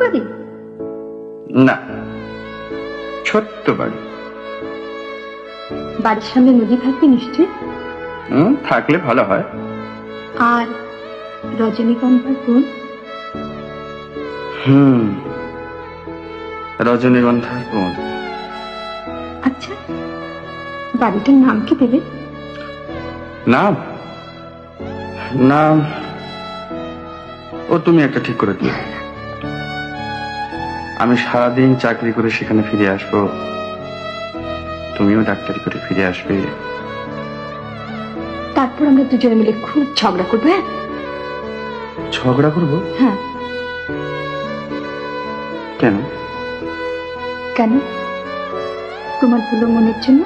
বাড়ি? না, ছোট্ট বাড়ি। বাড়ির সামনে নদী থাকবে নিশ্চয়। থাকলে ভালো হয়। আর রজনীগন্ধার ফুল? রজনীগন্ধার ফুল। আচ্ছা, বাড়িটার নাম কি দেবে? নাম নাম ও তুমি একটা ঠিক করে দিও। আমি সারাদিন চাকরি করে সেখানে ফিরে আসবো, তুমিও ডাক্তারি করে ফিরে আসবে। তারপর আমরা দুজনে মিলে খুব ঝগড়া করবো। হ্যাঁ, ঝগড়া করবো? হ্যাঁ। কেন? কেন? তোমার ভালো মনের জন্য।